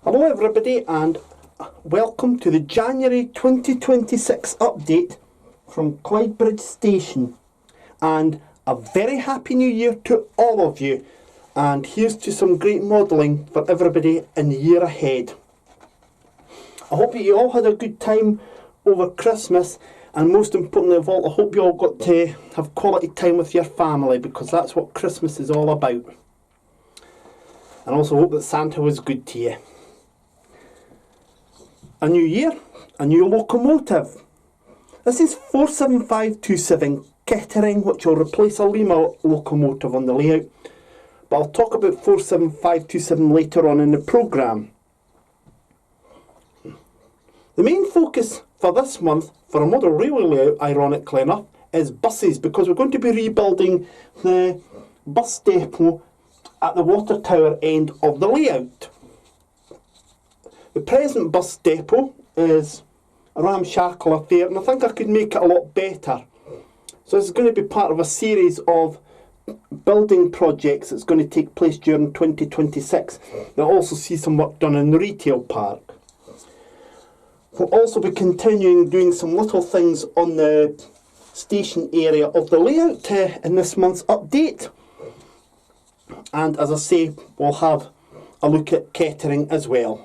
Hello everybody and welcome to the January 2026 update from Clydebridge Station, and a very happy new year to all of you, and here's to some great modelling for everybody in the year ahead. I hope that you all had a good time over Christmas, and most importantly of all, I hope you all got to have quality time with your family, because that's what Christmas is all about. And also hope that Santa was good to you. A new year, a new locomotive. This is 47527 Kettering, which will replace a Lima locomotive on the layout. But I'll talk about 47527 later on in the programme. The main focus for this month for a model railway layout, ironically enough, is buses, because we're going to be rebuilding the bus depot at the water tower end of the layout. The present bus depot is a ramshackle affair, and I think I could make it a lot better. So this is going to be part of a series of building projects that's going to take place during 2026. You'll also see some work done in the retail park. We'll also be continuing doing some little things on the station area of the layout in this month's update. And as I say, we'll have a look at Kettering as well.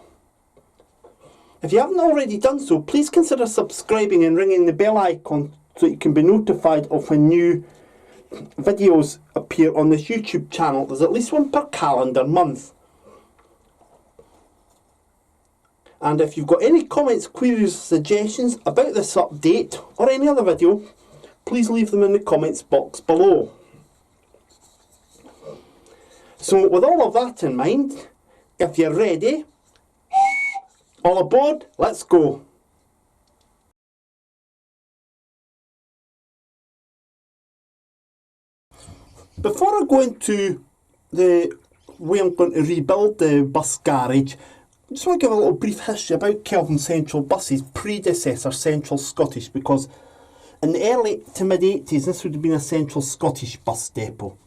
If you haven't already done so, please consider subscribing and ringing the bell icon so you can be notified of when new videos appear on this YouTube channel. There's at least one per calendar month. And if you've got any comments, queries, suggestions about this update or any other video, please leave them in the comments box below. So with all of that in mind, if you're ready, all aboard, let's go. Before I go into the way I'm going to rebuild the bus garage, I just want to give a little brief history about Kelvin Central Bus's predecessor, Central Scottish, because in the early to mid-80s this would have been a Central Scottish bus depot.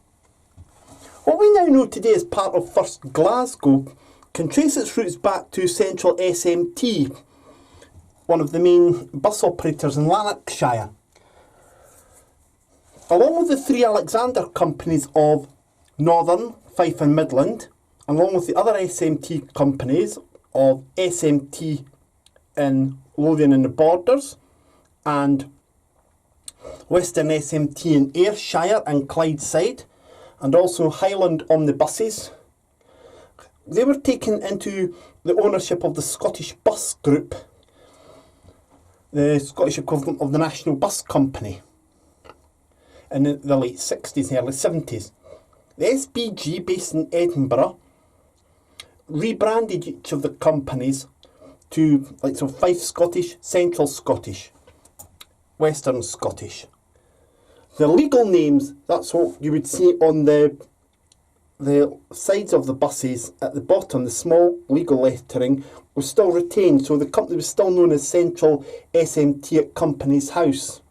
What we now know today as part of First Glasgow can trace its roots back to Central SMT, one of the main bus operators in Lanarkshire. Along with the three Alexander companies of Northern, Fife and Midland, along with the other SMT companies of SMT in Lothian and the Borders, and Western SMT in Ayrshire and Clydeside, and also Highland Omnibuses, they were taken into the ownership of the Scottish Bus Group, the Scottish equivalent of the National Bus Company, in the late 60s and early 70s. The SBG, based in Edinburgh, rebranded each of the companies to Fife Scottish, Central Scottish, Western Scottish. The legal names, that's what you would see on the sides of the buses at the bottom, the small legal lettering was still retained, so the company was still known as Central SMT at Company's House.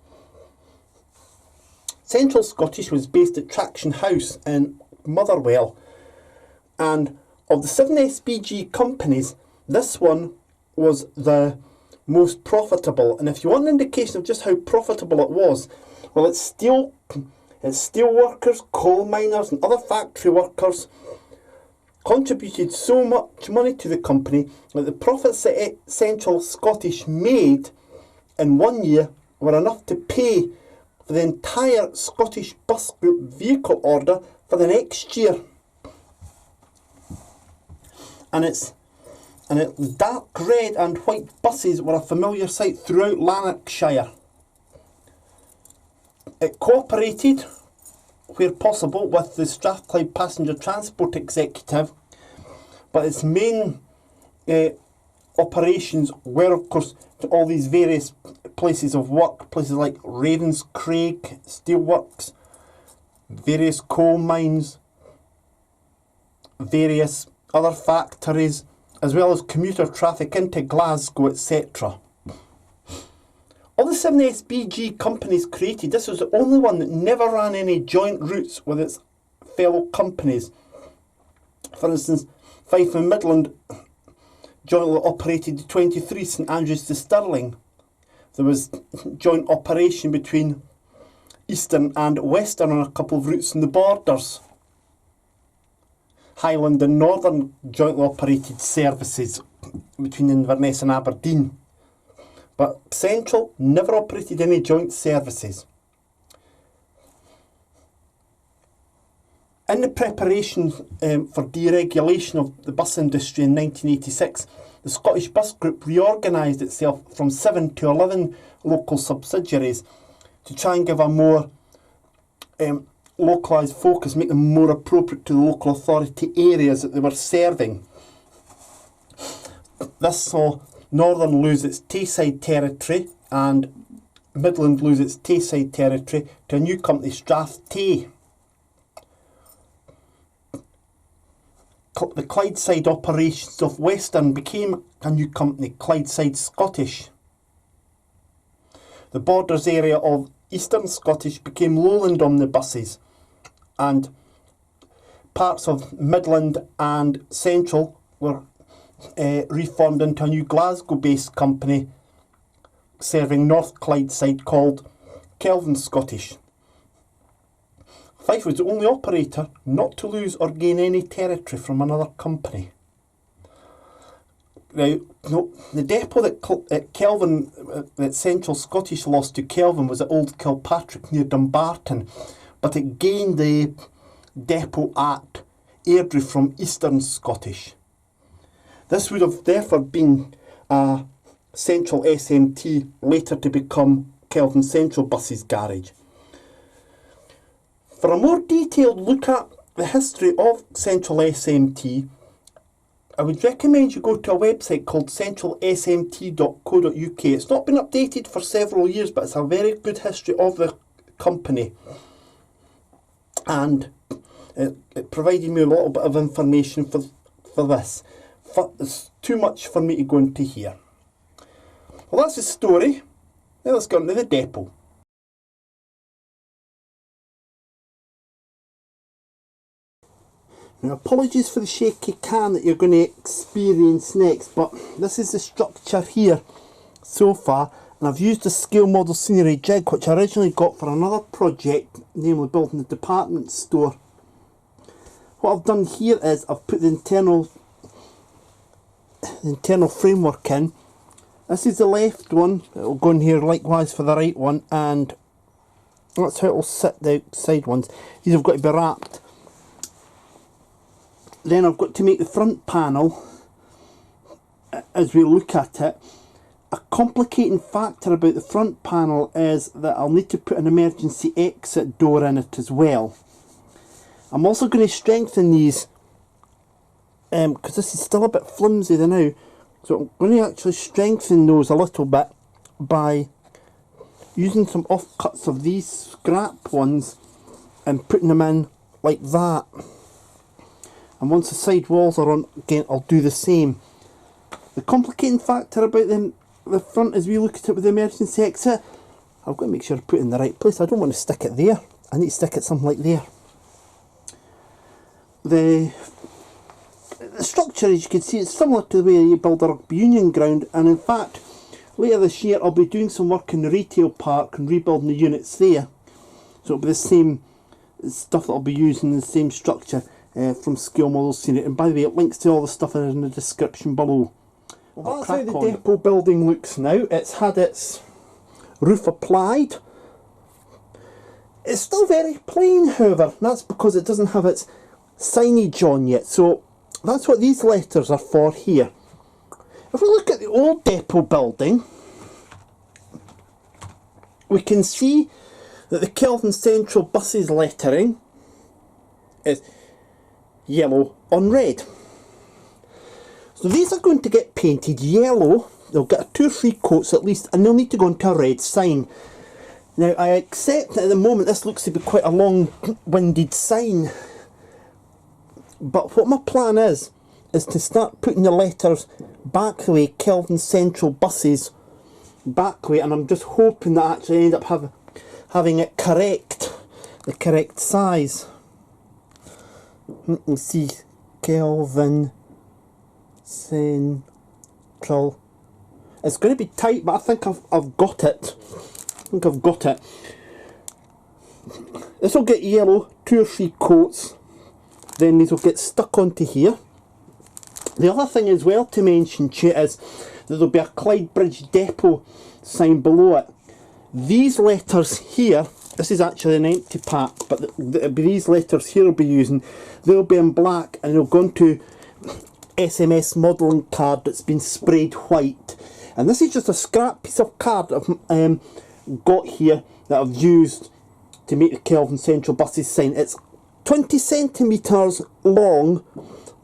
Central Scottish was based at Traction House in Motherwell, and of the 7 SBG companies, this one was the most profitable. And if you want an indication of just how profitable it was, well, it's steel workers, coal miners and other factory workers contributed so much money to the company that the profits that Central Scottish made in 1 year were enough to pay for the entire Scottish Bus Group vehicle order for the next year. And dark red and white buses were a familiar sight throughout Lanarkshire. It cooperated, where possible, with the Strathclyde Passenger Transport Executive, but its main operations were, of course, to all these various places of work, places like Ravenscraig Steelworks, various coal mines, various other factories, as well as commuter traffic into Glasgow, etc. Of the 7 SBG companies created, this was the only one that never ran any joint routes with its fellow companies. For instance, Fife and Midland jointly operated the 23 St Andrews to Stirling. There was joint operation between Eastern and Western on a couple of routes in the borders. Highland and Northern jointly operated services between Inverness and Aberdeen. But Central never operated any joint services. In the preparation for deregulation of the bus industry in 1986, the Scottish Bus Group reorganised itself from 7 to 11 local subsidiaries to try and give a more localised focus, make them more appropriate to the local authority areas that they were serving. This saw Northern lose its Tayside territory and Midland lose its Tayside territory to a new company, Strath Tay. The Clydeside operations of Western became a new company, Clydeside Scottish. The borders area of Eastern Scottish became Lowland omnibuses, and parts of Midland and Central were reformed into a new Glasgow-based company serving North Clydeside called Kelvin Scottish. Fife was the only operator not to lose or gain any territory from another company. Now, the depot that Central Scottish lost to Kelvin was at Old Kilpatrick near Dumbarton, but it gained the depot at Airdrie from Eastern Scottish. This would have therefore been a Central SMT, later to become Kelvin Central Buses Garage. For a more detailed look at the history of Central SMT, I would recommend you go to a website called centralsmt.co.uk. It's not been updated for several years, but it's a very good history of the company. And it provided me a little bit of information for this. It's too much for me to go into here. Well, that's the story. Now let's go into the depot. Now, apologies for the shaky cam that you're going to experience next, but this is the structure here so far, and I've used a scale model scenery jig which I originally got for another project, namely building the department store. What I've done here is I've put the internal framework in. This is the left one, it'll go in here likewise for the right one, and that's how it'll sit, the outside ones. These have got to be wrapped. Then I've got to make the front panel, as we look at it. A complicating factor about the front panel is that I'll need to put an emergency exit door in it as well. I'm also going to strengthen these, because this is still a bit flimsy now, so I'm going to actually strengthen those a little bit by using some offcuts of these scrap ones and putting them in like that. And once the side walls are on again, I'll do the same. The complicating factor about the front as we look at it with the emergency exit, I've got to make sure I put it in the right place. I don't want to stick it there. I need to stick it something like there. The structure, as you can see, is similar to the way you build a rugby union ground, and in fact later this year I'll be doing some work in the retail park and rebuilding the units there. So it'll be the same stuff that I'll be using, the same structure. From Scale Models Seen It, and by the way, it links to all the stuff in the description below. Well, that's how the depot building looks now. It's had its roof applied. It's still very plain, however. That's because it doesn't have its signage on yet. So that's what these letters are for here. If we look at the old depot building, we can see that the Kelvin Central Buses lettering is yellow on red. So these are going to get painted yellow. They'll get 2 or 3 coats at least, and they'll need to go into a red sign. Now I accept that at the moment this looks to be quite a long-winded sign, but what my plan is to start putting the letters back the way, Kelvin Central Buses back way, and I'm just hoping that I actually end up having it the correct size. You see Kelvin Central central. It's going to be tight, but I think I've got it. This will get yellow, 2 or 3 coats. Then these will get stuck onto here. The other thing as well to mention to you is that there'll be a Clydebridge depot sign below it. These letters here, this is actually an empty pack, but these letters here will be using, they'll be in black and they'll go into SMS modelling card that's been sprayed white. And this is just a scrap piece of card I've got here that I've used to make the Kelvin Central buses sign. It's 20 centimetres long,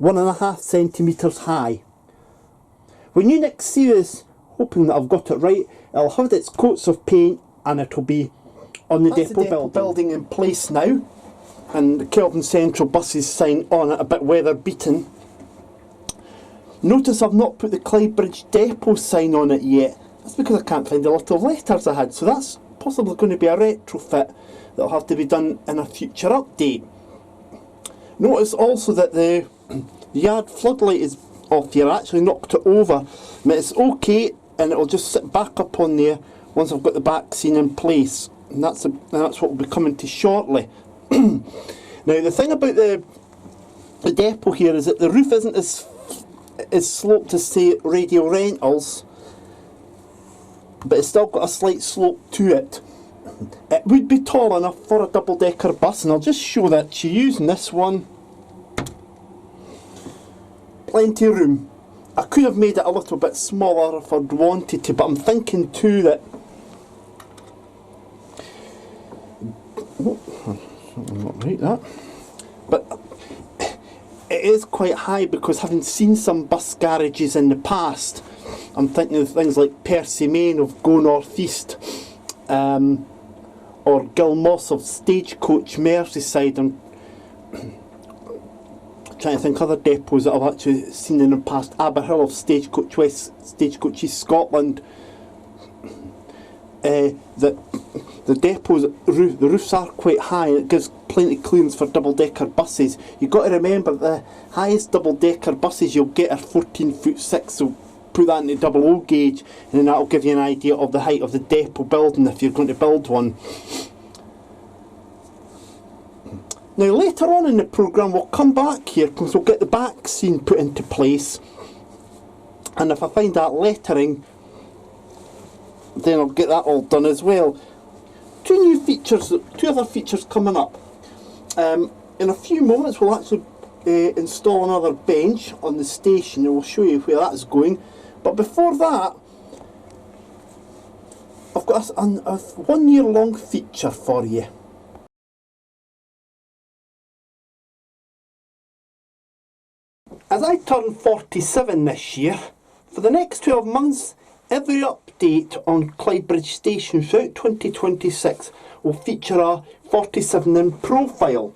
1.5 centimetres high. When you next see this, hoping that I've got it right, it'll have its coats of paint and it'll be on the depot building in place now. And the Kelvin Central buses sign on it, a bit weather beaten. Notice I've not put the Clydebridge depot sign on it yet. That's because I can't find the little letters I had, so that's possibly going to be a retrofit that'll have to be done in a future update. Notice also that the yard floodlight is off here. I actually knocked it over, but it's okay, and it'll just sit back up on there once I've got the back scene in place, and that's what we'll be coming to shortly. Now the thing about the depot here is that the roof isn't as sloped as say Radio Rentals, but it's still got a slight slope to it. It would be tall enough for a double-decker bus, and I'll just show that to you using this one. Plenty of room. I could have made it a little bit smaller if I'd wanted to, but I'm thinking too that not right that, but it is quite high, because having seen some bus garages in the past, I'm thinking of things like Percy Main of Go North East, or Gilmoss of Stagecoach Merseyside. I'm trying to think other depots that I've actually seen in the past. Aberhill of Stagecoach West, Stagecoach East Scotland. The depots, the roofs are quite high, and it gives plenty of clearance for double-decker buses. You've got to remember the highest double-decker buses you'll get are 14'6", so put that into double O gauge, and then that'll give you an idea of the height of the depot building if you're going to build one. Now later on in the programme we'll come back here, because we'll get the back scene put into place, and if I find that lettering, then I'll get that all done as well. Two other features coming up. In a few moments we'll actually install another bench on the station, and we'll show you where that's going. But before that, I've got a 1 year long feature for you. As I turn 47 this year, for the next 12 months, every update on Clydebridge Station throughout 2026 will feature a 47 in profile.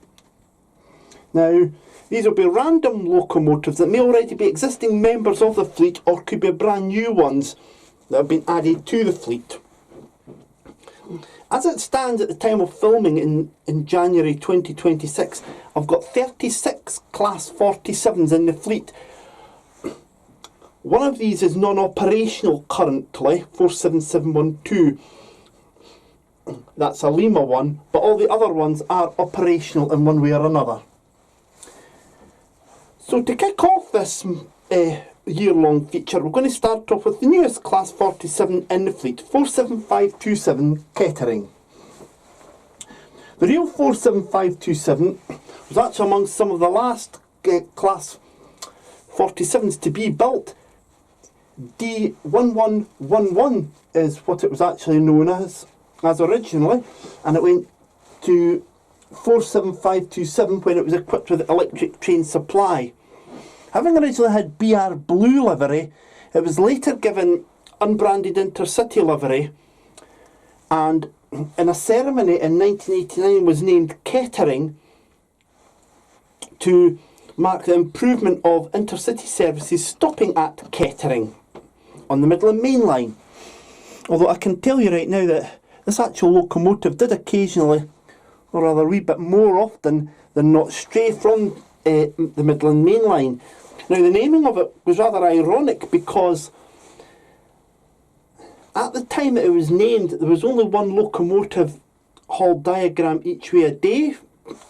Now, these will be random locomotives that may already be existing members of the fleet, or could be brand new ones that have been added to the fleet. As it stands at the time of filming in January 2026, I've got 36 Class 47s in the fleet. One of these is non-operational currently, 47712. That's a Lima one, but all the other ones are operational in one way or another. So to kick off this year-long feature, we're going to start off with the newest Class 47 in the fleet, 47527 Kettering. The real 47527 was actually among some of the last Class 47s to be built. D1111 is what it was actually known as originally, and it went to 47527 when it was equipped with electric train supply. Having originally had BR blue livery, it was later given unbranded intercity livery, and in a ceremony in 1989 was named Kettering to mark the improvement of intercity services stopping at Kettering on the Midland Main Line. Although I can tell you right now that this actual locomotive did occasionally, or rather a wee bit more often than not, stray from the Midland Main Line. Now the naming of it was rather ironic, because At the time it was named, there was only one locomotive hauled diagram each way a day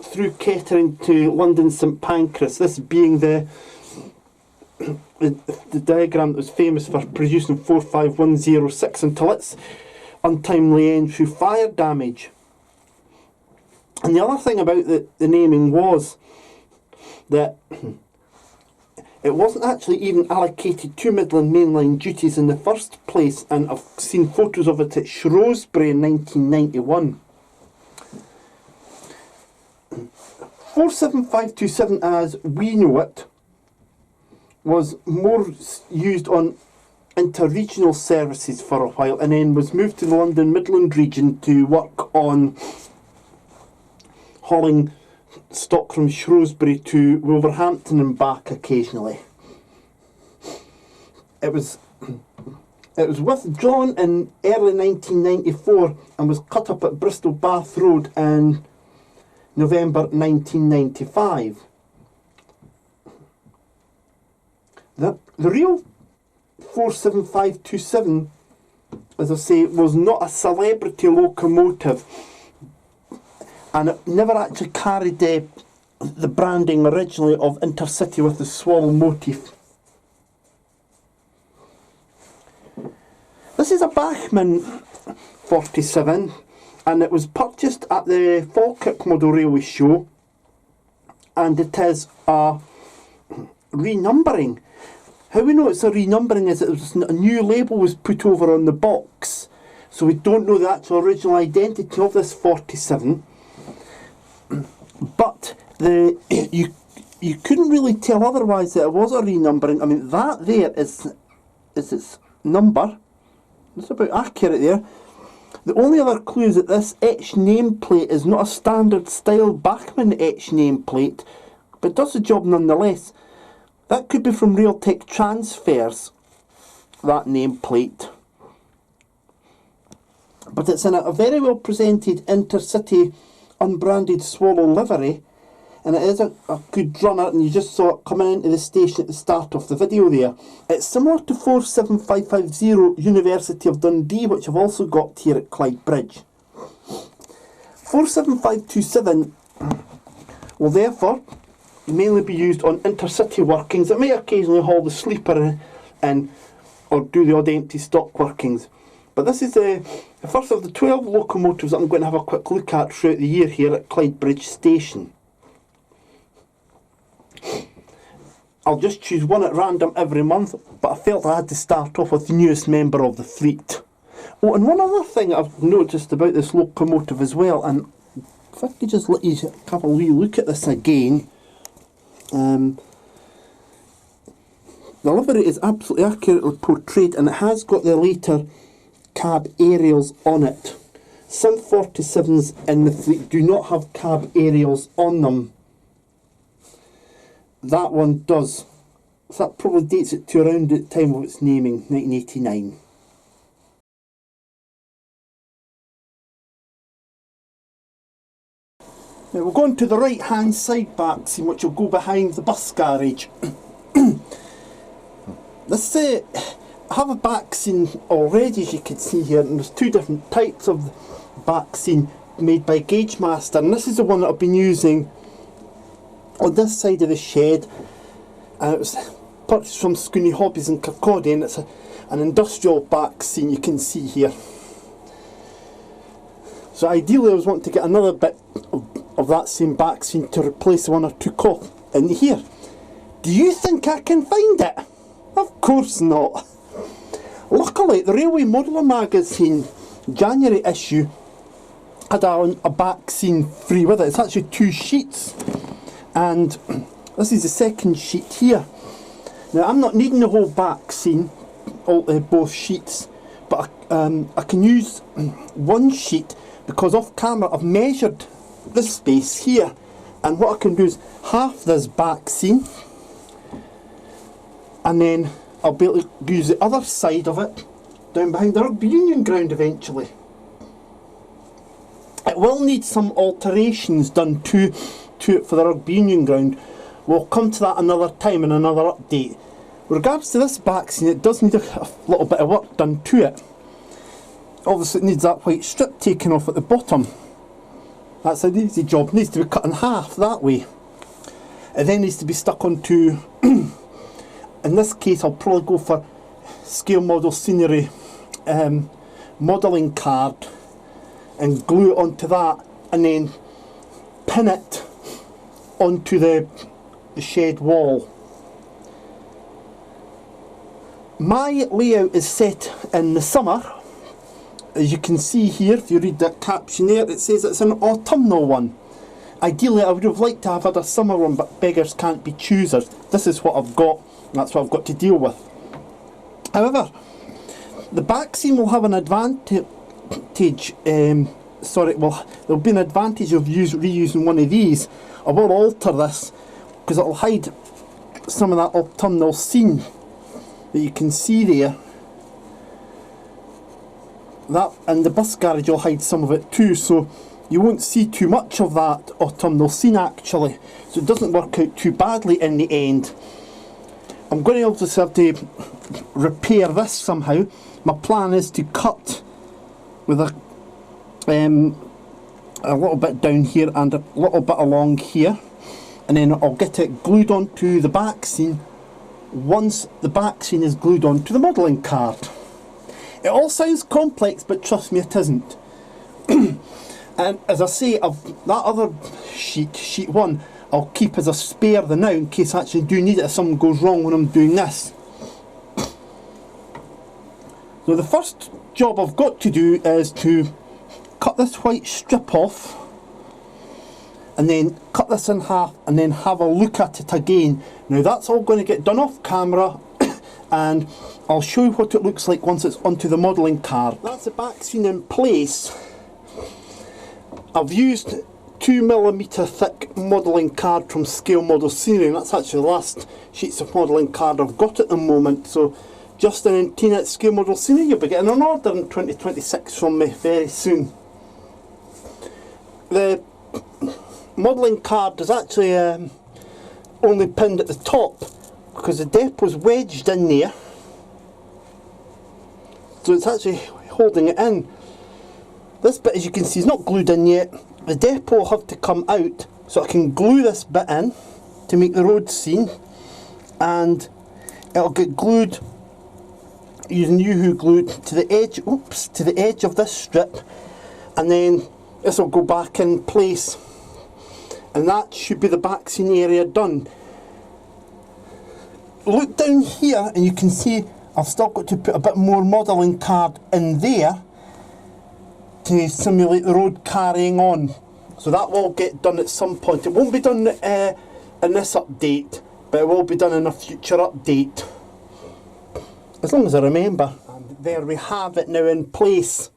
through Kettering to London St Pancras, this being the diagram that was famous for producing 45106 until its untimely end through fire damage. And the other thing about the naming was that it wasn't actually even allocated to Midland Main Line duties in the first place, and I've seen photos of it at Shrewsbury in 1991. 47527, as we know it, was more used on interregional services for a while, and then was moved to the London Midland region to work on hauling stock from Shrewsbury to Wolverhampton and back occasionally. It was withdrawn in early 1994 and was cut up at Bristol Bath Road in November 1995. The real 47527, as I say, was not a celebrity locomotive, and it never actually carried the branding originally of Intercity with the swallow motif. This is a Bachmann 47, and it was purchased at the Falkirk Model Railway Show, and it is a renumbering. How we know it's a renumbering is that a new label was put over on the box, so we don't know the actual original identity of this 47. But you couldn't really tell otherwise that it was a renumbering. I mean, that there is its number. It's about accurate there. The only other clue is that this etched nameplate is not a standard style Bachmann etched nameplate, but does the job nonetheless. That could be from Railtech Transfers, that nameplate. But it's in a very well presented Intercity unbranded swallow livery, and it is a good runner, and you just saw it coming into the station at the start of the video there. It's similar to 47550 University of Dundee, which I've also got here at Clydebridge. 47527 will therefore mainly be used on intercity workings. It may occasionally haul the sleeper in or do the odd empty stock workings. But this is the first of the 12 locomotives that I'm going to have a quick look at throughout the year here at Clydebridge Station. I'll just choose one at random every month, but I felt I had to start off with the newest member of the fleet. Oh, and one other thing I've noticed about this locomotive as well, and if I could just let you have a wee look at this again. The livery is absolutely accurately portrayed, and it has got the later cab aerials on it. Some 47s in the fleet do not have cab aerials on them. That one does. So that probably dates it to around the time of its naming, 1989. Now we'll go on to the right hand side backscene, which will go behind the bus garage. This I have a backscene already, as you can see here, and there's two different types of backscene made by Gagemaster, and this is the one that I've been using on this side of the shed. It was purchased from Scooney Hobbies in Kirkcaldy, and it's an industrial backscene you can see here. So ideally I was wanting to get another bit of that same backscene to replace the one I took off in here. Do you think I can find it? Of course not. Luckily, the Railway Modeller magazine January issue had a backscene free with it. It's actually 2 sheets, and this is the second sheet here. Now I'm not needing the whole backscene, both sheets, but I can use one sheet because off camera I've measured this space here, and what I can do is half this backscene, and then I'll be able to use the other side of it down behind the Rugby Union ground eventually. It will need some alterations done to it for the Rugby Union ground. We'll come to that another time in another update. With regards to this backscene, it does need a little bit of work done to it. Obviously it needs that white strip taken off at the bottom. That's an easy job. It needs to be cut in half that way. It then needs to be stuck onto, in this case I'll probably go for scale model scenery modelling card and glue it onto that and then pin it onto the shed wall. My layout is set in the summer. As you can see here, if you read that caption there, it says it's an autumnal one. Ideally I would have liked to have had a summer one, but beggars can't be choosers. This is what I've got, and that's what I've got to deal with. However, the back seam will have an advantage, there'll be an advantage of reusing one of these. I will alter this, because it'll hide some of that autumnal scene that you can see there. That and the bus garage will hide some of it too, so you won't see too much of that autumnal scene actually, so it doesn't work out too badly in the end. I'm going to also have to repair this somehow. My plan is to cut with a little bit down here and a little bit along here, and then I'll get it glued onto the back scene once the back scene is glued onto the modelling card. It all sounds complex, but trust me, it isn't. And as I say, that other sheet 1, I'll keep as a spare the now in case I actually do need it if something goes wrong when I'm doing this. So the first job I've got to do is to cut this white strip off, and then cut this in half, and then have a look at it again. Now that's all going to get done off camera, and I'll show you what it looks like once it's onto the modelling card. That's the back scene in place. I've used 2mm thick modelling card from Scale Model Scenery, and that's actually the last sheets of modelling card I've got at the moment. So Justin and Tina at Scale Model Scenery, you'll be getting an order in 2026 from me very soon. The modelling card is actually only pinned at the top because the depot's wedged in there, so it's actually holding it in. This bit, as you can see, is not glued in yet. The depot will have to come out, so I can glue this bit in to make the road scene, and it'll get glued using Yoo-Hoo glue to the edge, to the edge of this strip, and then this will go back in place, and that should be the back scene area done. Look down here and you can see I've still got to put a bit more modelling card in there to simulate the road carrying on. So that will get done at some point. It won't be done in this update, but it will be done in a future update, as long as I remember. And there we have it now in place,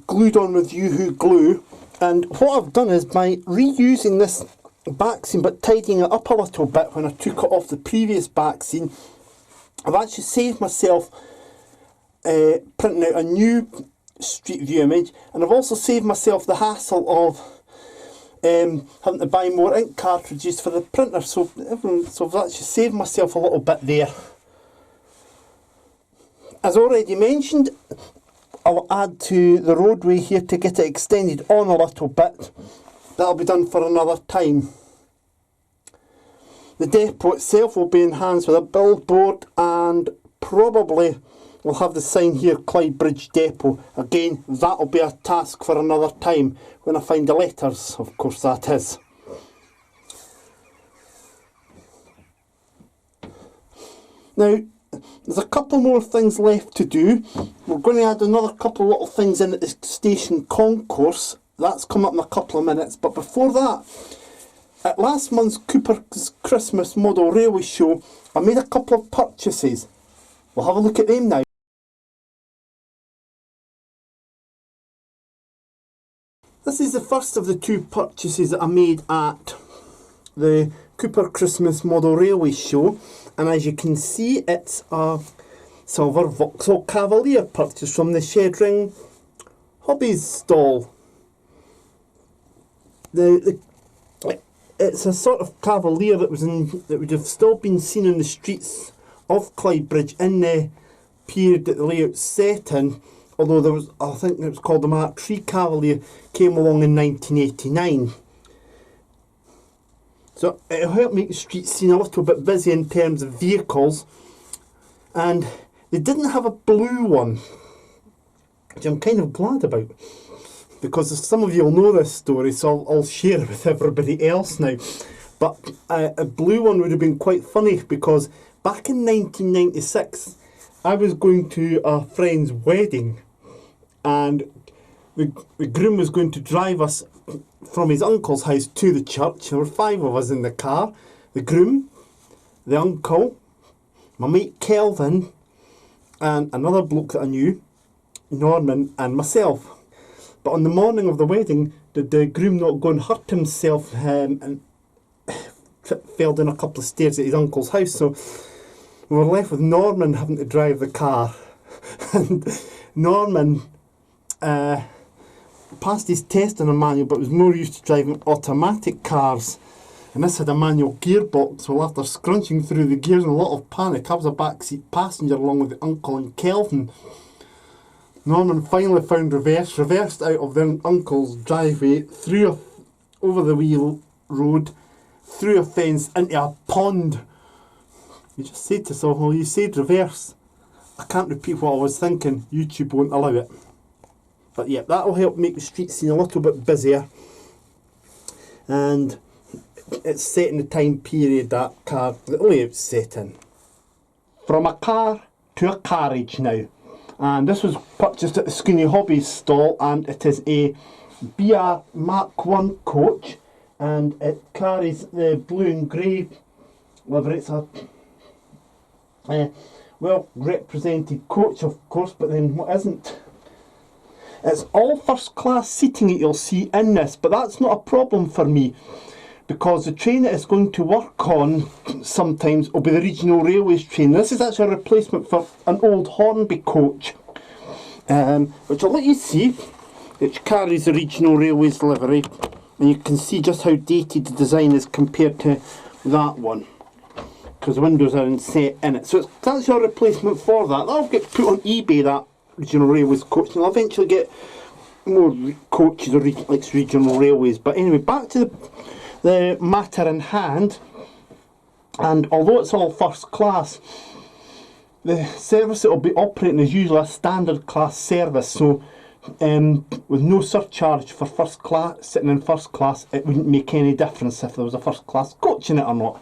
glued on with Yoo-Hoo glue. And what I've done is, by reusing this back scene but tidying it up a little bit when I took it off the previous back scene, I've actually saved myself printing out a new street view image, and I've also saved myself the hassle of having to buy more ink cartridges for the printer, so I've actually saved myself a little bit there. As already mentioned, I'll add to the roadway here to get it extended on a little bit. That'll be done for another time. The depot itself will be enhanced with a billboard, and probably we'll have the sign here, Clydebridge Depot. Again, that'll be a task for another time, when I find the letters, of course that is. Now, there's a couple more things left to do. We're going to add another couple of little things in at the station concourse. That's come up in a couple of minutes, but before that, at last month's Cooper's Christmas Model Railway Show, I made a couple of purchases. We'll have a look at them now. This is the first of the two purchases that I made at the Cooper Christmas Model Railway Show, and as you can see, it's a silver Vauxhall Cavalier purchase from the Shedring Hobbies stall. It's a sort of Cavalier that would have still been seen in the streets of Clydebridge in the period that the layout's set in, although there was, I think it was called the Mark III Cavalier, came along in 1989. So it'll help make the street scene a little bit busy in terms of vehicles. And they didn't have a blue one, which I'm kind of glad about, because some of you will know this story, so I'll share it with everybody else now. But a blue one would have been quite funny, because back in 1996, I was going to a friend's wedding, and the groom was going to drive us from his uncle's house to the church. There were 5 of us in the car: the groom, the uncle, my mate Kelvin, and another bloke that I knew, Norman, and myself. But on the morning of the wedding, did the groom not go and hurt himself and fell down a couple of stairs at his uncle's house? So we were left with Norman having to drive the car. And Norman passed his test on a manual, but was more used to driving automatic cars. And this had a manual gearbox. Well, after scrunching through the gears in a lot of panic, I was a backseat passenger along with the uncle and Kelvin. Norman finally found reversed out of their uncle's driveway, over the wheel road, through a fence, into a pond. You just said to yourself, well, you said reverse. I can't repeat what I was thinking. YouTube won't allow it. But yeah, that'll help make the street scene a little bit busier. And it's set in the time period that the layout's set in. From a car to a carriage now. And this was purchased at the Skinny Hobbies stall, and it is a BR Mark 1 coach, and it carries the blue and grey livery. It's a well represented coach, of course, but then what isn't? It's all first class seating that you'll see in this, but that's not a problem for me, because the train that it's going to work on sometimes will be the Regional Railways train. This is actually a replacement for an old Hornby coach, which I'll let you see, which carries the Regional Railways livery, and you can see just how dated the design is compared to that one, because the windows are inset in it. So it's actually a replacement for that. That'll get put on eBay, that Regional Railways coach, and I'll eventually get more coaches like Regional Railways. But anyway, back to the matter in hand. And although it's all first class, the service it will be operating is usually a standard class service, so with no surcharge for first class, sitting in first class, it wouldn't make any difference if there was a first class coach in it or not.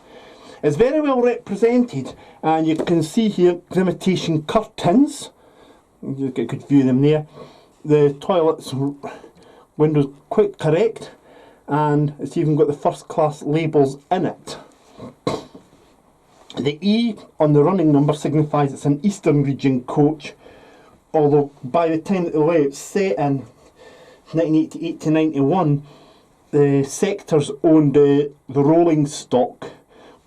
It's very well represented, and you can see here the imitation curtains. You get a good view of them there. The toilets windows quite correct, and it's even got the first class labels in it. The E on the running number signifies it's an Eastern Region coach, although by the time that the layout's set in 1988 to 91, the sectors owned the rolling stock,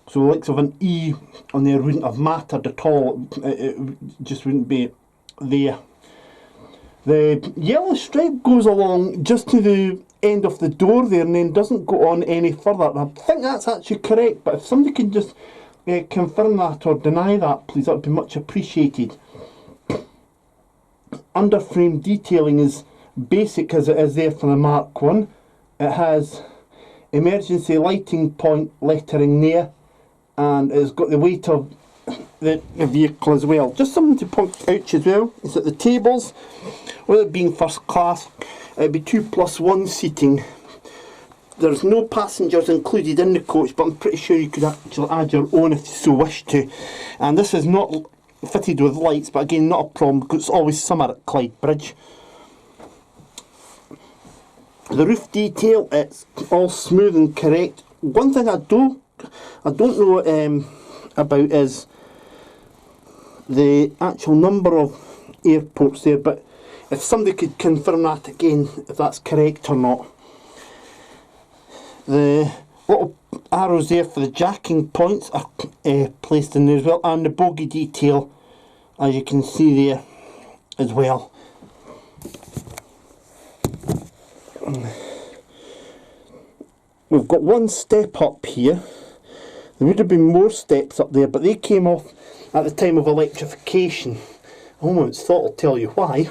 so the likes of an E on there wouldn't have mattered at all. It just wouldn't be there. The yellow stripe goes along just to the end of the door there and then doesn't go on any further. And I think that's actually correct, but if somebody can just confirm that or deny that, please, that would be much appreciated. Underframe detailing is basic as it is there for the Mark 1. It has emergency lighting point lettering there, and it's got the weight of the vehicle as well. Just something to point out as well is that the tables, with it being first class, it'd be 2+1 seating. There's no passengers included in the coach, but I'm pretty sure you could actually add your own if you so wish to. And this is not fitted with lights, but again, not a problem because it's always summer at Clydebridge. The roof detail, it's all smooth and correct. One thing I don't know about is the actual number of airports there, but if somebody could confirm that again, if that's correct or not. The little arrows there for the jacking points are placed in there as well, and the bogie detail, as you can see there as well. We've got one step up here. There would have been more steps up there, but they came off at the time of electrification. A moment's thought will tell you why.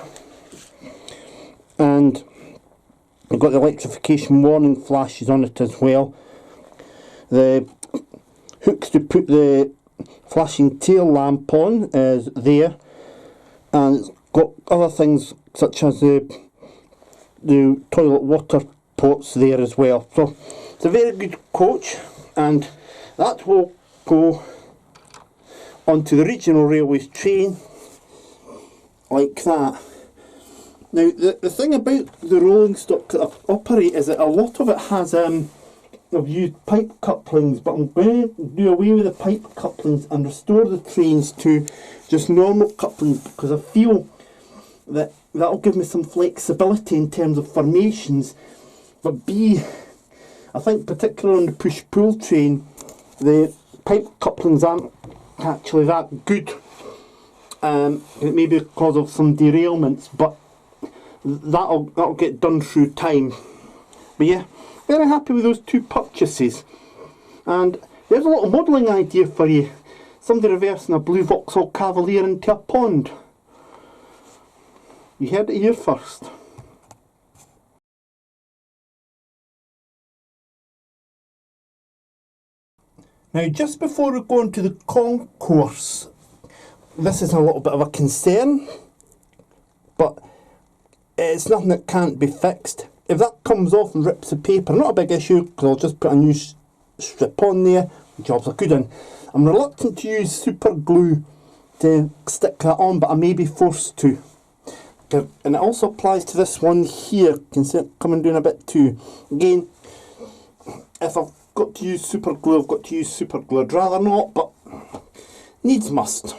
and we've got the electrification warning flashes on it as well. The hooks to put the flashing tail lamp on is there, and it's got other things such as the toilet water ports there as well. So it's a very good coach, and that will go onto the regional railways train like that. Now the thing about the rolling stock that I operate is that a lot of it has I've used pipe couplings, but I'm going to do away with the pipe couplings and restore the trains to just normal couplings, because I feel that that'll give me some flexibility in terms of formations. But B, I think particularly on the push-pull train, the pipe couplings aren't actually that good. It may be because of some derailments, but that'll get done through time. But yeah, very happy with those two purchases. And there's a little modelling idea for you. Somebody reversing a blue Vauxhall Cavalier into a pond. You heard it here first. Now, just before we go into the concourse, this is a little bit of a concern, but it's nothing that can't be fixed. If that comes off and rips the paper, not a big issue, because I'll just put a new strip on there. The job's a good one. I'm reluctant to use super glue to stick that on, but I may be forced to. And it also applies to this one here. You can see it coming down a bit too. Again, if I've got to use super glue, I've got to use super glue. I'd rather not, but needs must.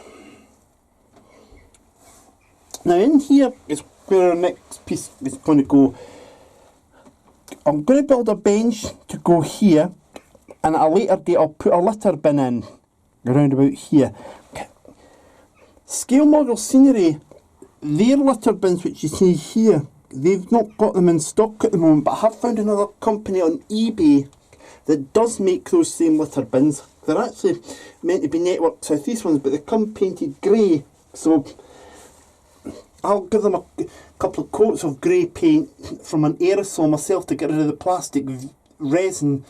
Now in here is where our next piece is going to go. I'm going to build a bench to go here, and at a later date I'll put a litter bin in around about here. Scale model scenery, their litter bins which you see here, they've not got them in stock at the moment, but I have found another company on eBay that does make those same litter bins. They're actually meant to be Network South East ones, but they come painted grey, so I'll give them a couple of coats of grey paint from an aerosol myself to get rid of the plastic resin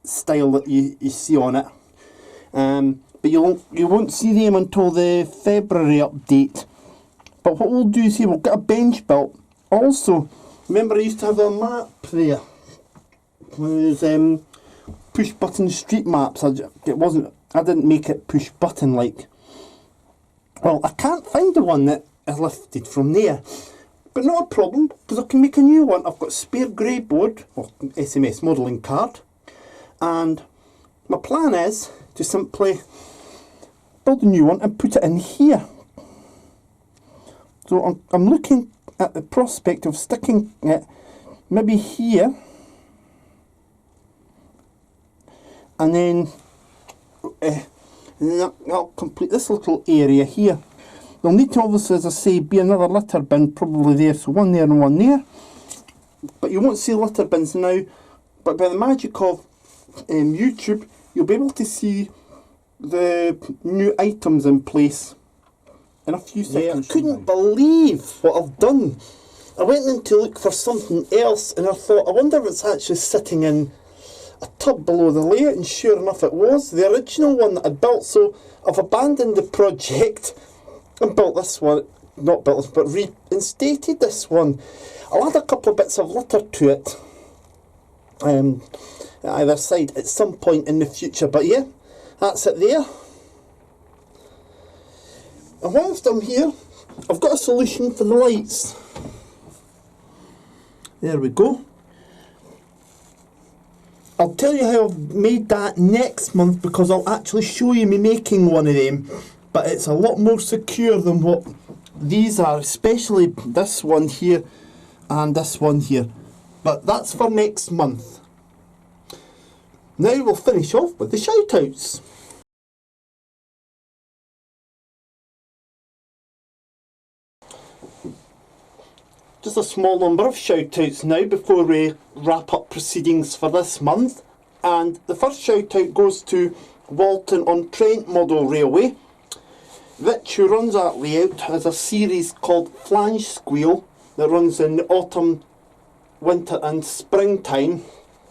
style that you see on it. But you won't see them until the February update. But what we'll do is here, we'll get a bench built. Also, remember I used to have a map there. Those push button street maps. I didn't make it push button like. Well, I can't find the one that is lifted from there. But not a problem, because I can make a new one. I've got spare grey board, or SMS modelling card. And my plan is to simply build a new one and put it in here. So I'm looking at the prospect of sticking it maybe here, and then that'll complete this little area here. There'll need to obviously, as I say, be another litter bin probably there, so one there and one there. But you won't see litter bins now, but by the magic of YouTube, you'll be able to see the new items in place in a few seconds. I couldn't believe what I've done. I went in to look for something else, and I thought, I wonder if it's actually sitting in a tub below the layout, and sure enough it was the original one that I'd built. So I've abandoned the project and built this one, not built this, but reinstated this one. I'll add a couple of bits of litter to it at either side at some point in the future, but yeah, that's it there. And whilst I'm here, I've got a solution for the lights. There we go. I'll tell you how I've made that next month, because I'll actually show you me making one of them, but it's a lot more secure than what these are, especially this one here and this one here. But that's for next month. Now we'll finish off with the shout-outs. Just a small number of shout-outs now before we wrap up proceedings for this month. And the first shout-out goes to Walton-on-Trent Model Railway. Rich, who runs that layout, has a series called Flange Squeal that runs in autumn, winter and springtime.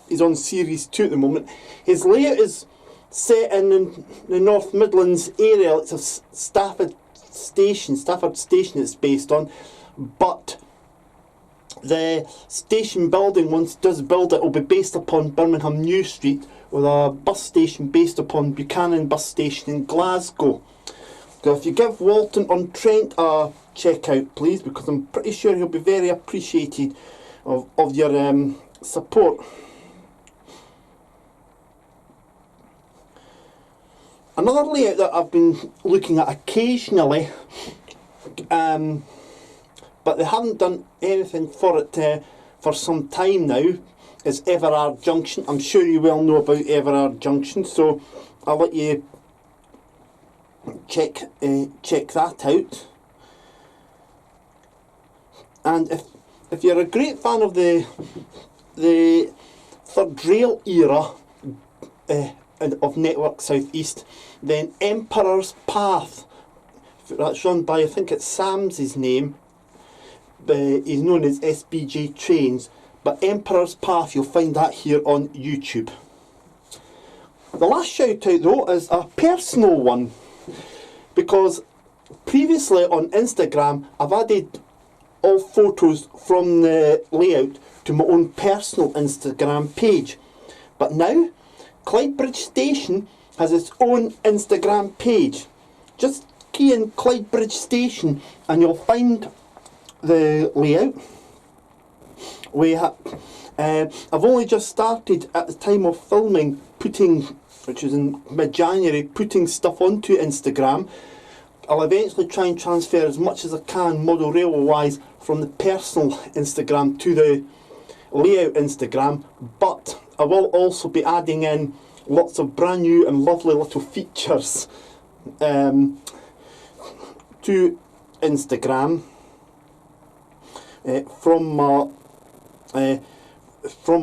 He's on series 2 at the moment. His layout is set in the North Midlands area. It's a Stafford station it's based on, but the station building, once it does build it, will be based upon Birmingham New Street, with a bus station based upon Buchanan bus station in Glasgow. So if you give Walton-on-Trent a check out, please, because I'm pretty sure he'll be very appreciated of your support. Another layout that I've been looking at occasionally, but they haven't done anything for it for some time now, is Everard Junction. I'm sure you well know about Everard Junction, so I'll let you check that out. And if you're a great fan of the third rail era of Network South East, then Emperor's Path, that's run by, I think it's Sam's his name, he's known as SBJ Trains, but Emperor's Path, you'll find that here on YouTube. The last shout out though is a personal one, because previously on Instagram I've added all photos from the layout to my own personal Instagram page, but now Clydebridge Station has its own Instagram page. Just key in Clydebridge Station and you'll find the layout. I've only just started at the time of filming, which is in mid-January, putting stuff onto Instagram. I'll eventually try and transfer as much as I can model railway wise from the personal Instagram to the layout Instagram, but I will also be adding in lots of brand new and lovely little features to Instagram from my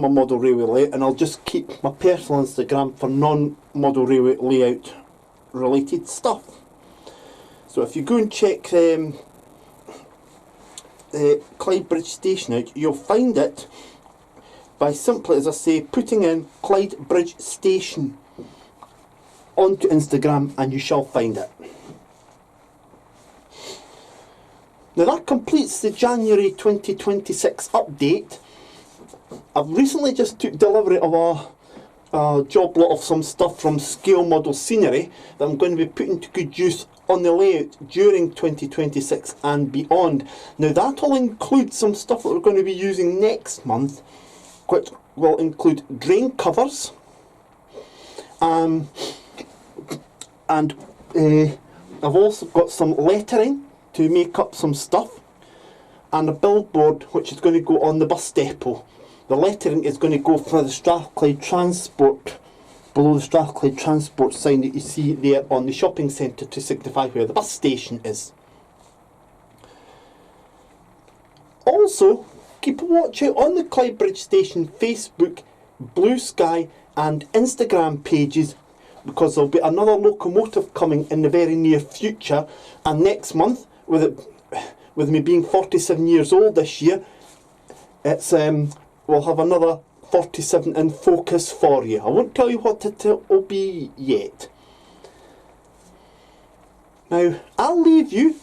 model railway layout, and I'll just keep my personal Instagram for non-model railway layout related stuff. So if you go and check Clydebridge Station out, you'll find it by simply, as I say, putting in Clydebridge Station onto Instagram and you shall find it. Now that completes the January 2026 update. I've recently just took delivery of a job lot of some stuff from Scale Model Scenery that I'm going to be putting to good use on the layout during 2026 and beyond. Now that will include some stuff that we're going to be using next month, which will include drain covers, and I've also got some lettering to make up some stuff, and a billboard which is going to go on the bus depot. The lettering is going to go for the Strathclyde Transport, below the Strathclyde Transport sign that you see there on the shopping centre to signify where the bus station is. Also, keep a watch out on the Clydebridge Station Facebook, Blue Sky and Instagram pages, because there'll be another locomotive coming in the very near future, and next month, with me being 47 years old this year, it's we'll have another 47 in focus for you. I won't tell you what it will be yet. Now, I'll leave you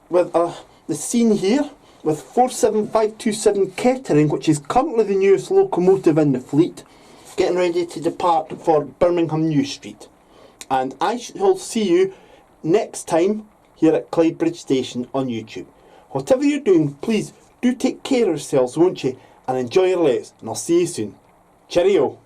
with the scene here with 47527 Kettering, which is currently the newest locomotive in the fleet, getting ready to depart for Birmingham New Street. And I shall see you next time here at Clydebridge Station on YouTube. Whatever you're doing, please do take care of yourselves, won't you? And enjoy your layouts, and I'll see you soon. Cheerio!